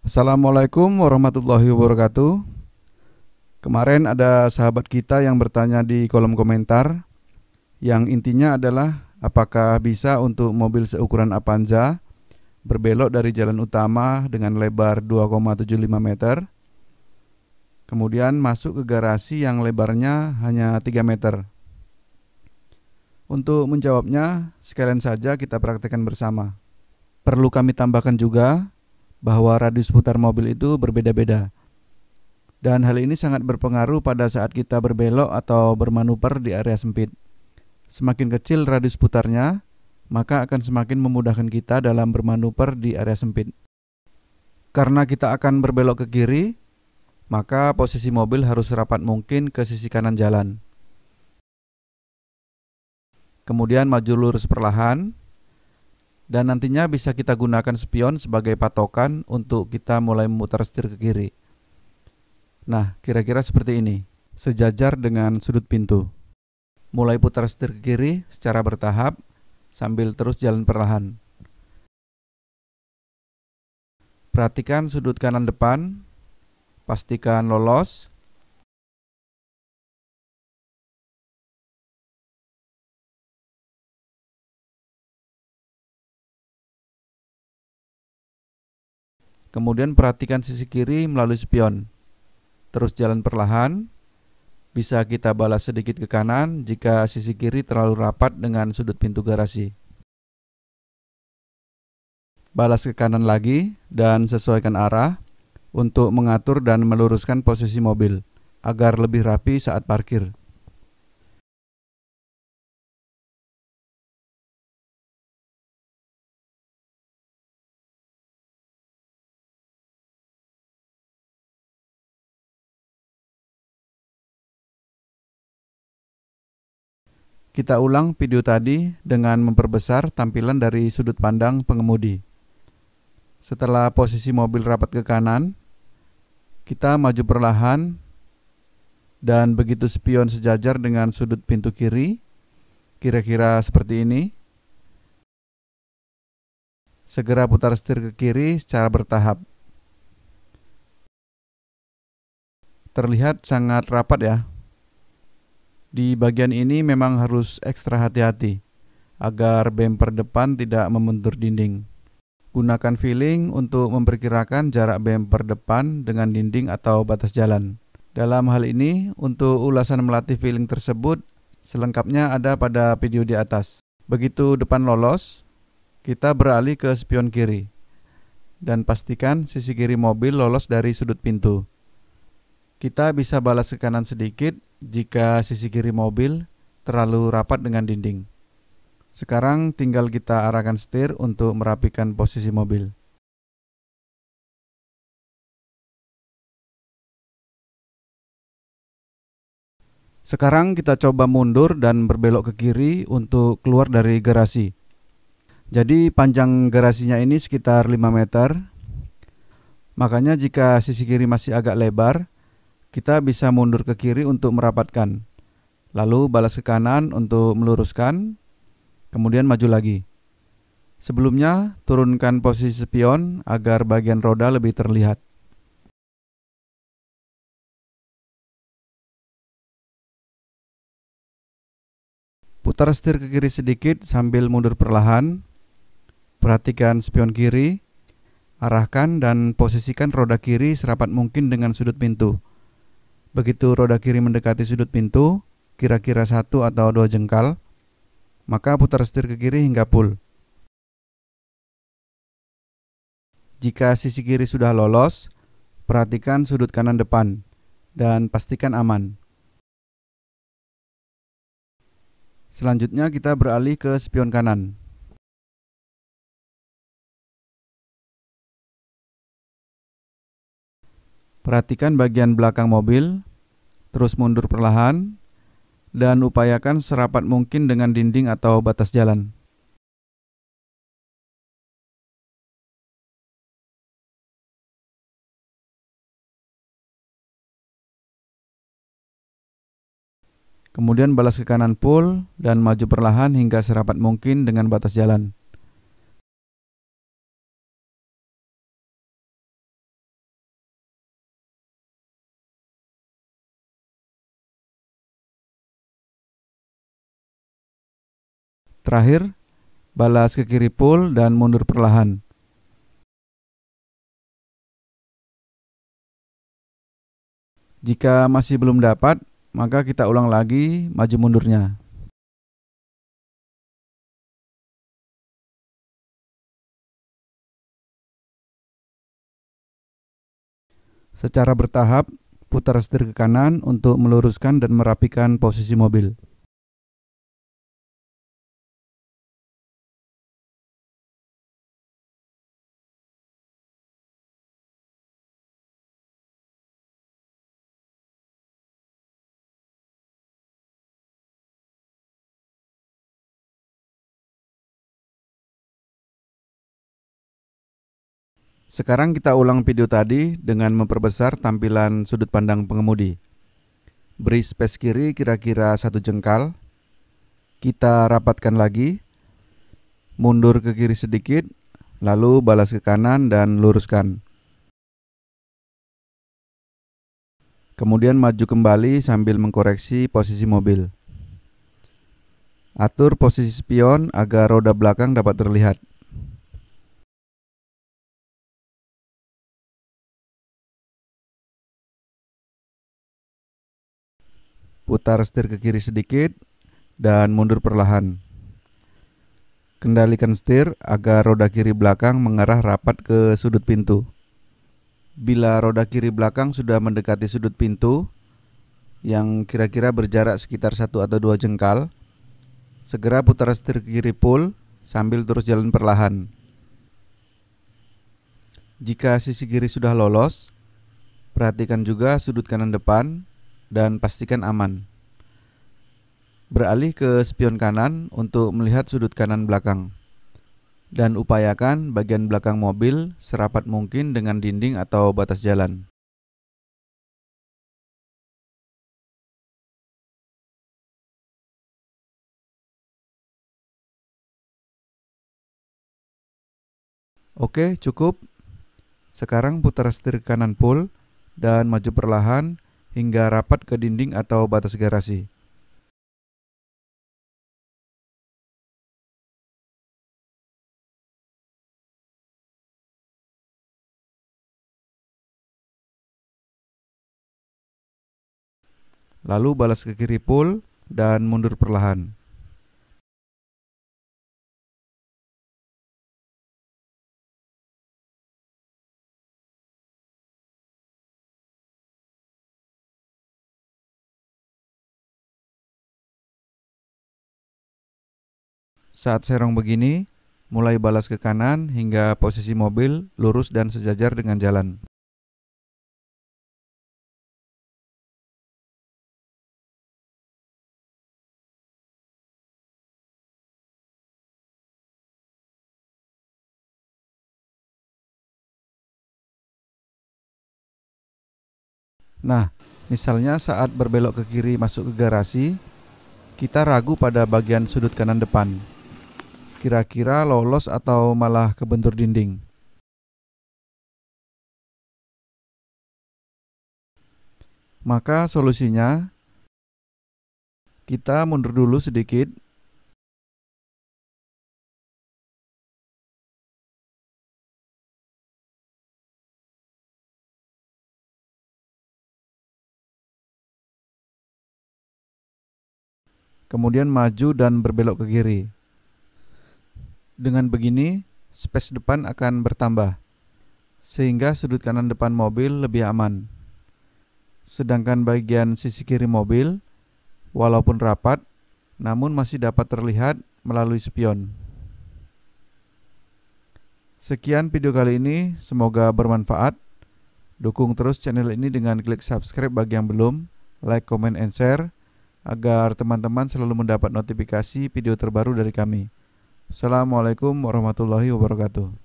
Assalamualaikum warahmatullahi wabarakatuh. Kemarin ada sahabat kita yang bertanya di kolom komentar, yang intinya adalah apakah bisa untuk mobil seukuran Avanza berbelok dari jalan utama dengan lebar 2,75 meter, kemudian masuk ke garasi yang lebarnya hanya 3 meter. Untuk menjawabnya, sekalian saja kita praktekkan bersama. Perlu kami tambahkan juga bahwa radius putar mobil itu berbeda-beda. Dan hal ini sangat berpengaruh pada saat kita berbelok atau bermanuver di area sempit. Semakin kecil radius putarnya, maka akan semakin memudahkan kita dalam bermanuver di area sempit. Karena kita akan berbelok ke kiri, maka posisi mobil harus serapat mungkin ke sisi kanan jalan. Kemudian maju lurus perlahan, dan nantinya bisa kita gunakan spion sebagai patokan untuk kita mulai memutar setir ke kiri. Nah, kira-kira seperti ini, sejajar dengan sudut pintu. Mulai putar setir ke kiri secara bertahap sambil terus jalan perlahan. Perhatikan sudut kanan depan, pastikan lolos. Kemudian perhatikan sisi kiri melalui spion. Terus jalan perlahan. Bisa kita balas sedikit ke kanan jika sisi kiri terlalu rapat dengan sudut pintu garasi. Balas ke kanan lagi dan sesuaikan arah untuk mengatur dan meluruskan posisi mobil agar lebih rapi saat parkir. Kita ulang video tadi dengan memperbesar tampilan dari sudut pandang pengemudi. Setelah posisi mobil rapat ke kanan, kita maju perlahan dan begitu spion sejajar dengan sudut pintu kiri, kira-kira seperti ini. Segera putar setir ke kiri secara bertahap. Terlihat sangat rapat ya. Di bagian ini memang harus ekstra hati-hati agar bemper depan tidak membentur dinding. Gunakan feeling untuk memperkirakan jarak bemper depan dengan dinding atau batas jalan. Dalam hal ini, untuk ulasan melatih feeling tersebut, selengkapnya ada pada video di atas. Begitu depan lolos, kita beralih ke spion kiri dan pastikan sisi kiri mobil lolos dari sudut pintu. Kita bisa balas ke kanan sedikit jika sisi kiri mobil terlalu rapat dengan dinding. Sekarang tinggal kita arahkan setir untuk merapikan posisi mobil. Sekarang kita coba mundur dan berbelok ke kiri untuk keluar dari garasi. Jadi panjang garasinya ini sekitar 5 meter. Makanya jika sisi kiri masih agak lebar, kita bisa mundur ke kiri untuk merapatkan. Lalu balas ke kanan untuk meluruskan, kemudian maju lagi. Sebelumnya, turunkan posisi spion agar bagian roda lebih terlihat. Putar setir ke kiri sedikit sambil mundur perlahan. Perhatikan spion kiri, arahkan dan posisikan roda kiri serapat mungkin dengan sudut pintu. Begitu roda kiri mendekati sudut pintu, kira-kira 1 atau 2 jengkal, maka putar setir ke kiri hingga full. Jika sisi kiri sudah lolos, perhatikan sudut kanan depan dan pastikan aman. Selanjutnya kita beralih ke spion kanan. Perhatikan bagian belakang mobil, terus mundur perlahan, dan upayakan serapat mungkin dengan dinding atau batas jalan. Kemudian balas ke kanan full dan maju perlahan hingga serapat mungkin dengan batas jalan. Terakhir, balas ke kiri pull dan mundur perlahan. Jika masih belum dapat, maka kita ulang lagi maju mundurnya. Secara bertahap, putar setir ke kanan untuk meluruskan dan merapikan posisi mobil. Sekarang kita ulang video tadi dengan memperbesar tampilan sudut pandang pengemudi. Beri space kiri kira-kira 1 jengkal. Kita rapatkan lagi. Mundur ke kiri sedikit, lalu balas ke kanan dan luruskan. Kemudian maju kembali sambil mengkoreksi posisi mobil. Atur posisi spion agar roda belakang dapat terlihat. Putar setir ke kiri sedikit dan mundur perlahan. Kendalikan setir agar roda kiri belakang mengarah rapat ke sudut pintu. Bila roda kiri belakang sudah mendekati sudut pintu yang kira-kira berjarak sekitar 1 atau 2 jengkal, segera putar setir ke kiri pull sambil terus jalan perlahan. Jika sisi kiri sudah lolos, perhatikan juga sudut kanan depan dan pastikan aman. Beralih ke spion kanan untuk melihat sudut kanan belakang. Dan upayakan bagian belakang mobil serapat mungkin dengan dinding atau batas jalan. Oke, cukup. Sekarang putar setir kanan pull dan maju perlahan hingga rapat ke dinding atau batas garasi. Lalu balas ke kiri pull dan mundur perlahan. Saat serong begini, mulai balas ke kanan hingga posisi mobil lurus dan sejajar dengan jalan. Nah, misalnya saat berbelok ke kiri masuk ke garasi, kita ragu pada bagian sudut kanan depan. Kira-kira lolos atau malah kebentur dinding. Maka solusinya, kita mundur dulu sedikit. Kemudian maju dan berbelok ke kiri. Dengan begini, space depan akan bertambah, sehingga sudut kanan depan mobil lebih aman. Sedangkan bagian sisi kiri mobil, walaupun rapat, namun masih dapat terlihat melalui spion. Sekian video kali ini, semoga bermanfaat. Dukung terus channel ini dengan klik subscribe bagi yang belum, like, comment, and share, agar teman-teman selalu mendapat notifikasi video terbaru dari kami. Assalamualaikum warahmatullahi wabarakatuh.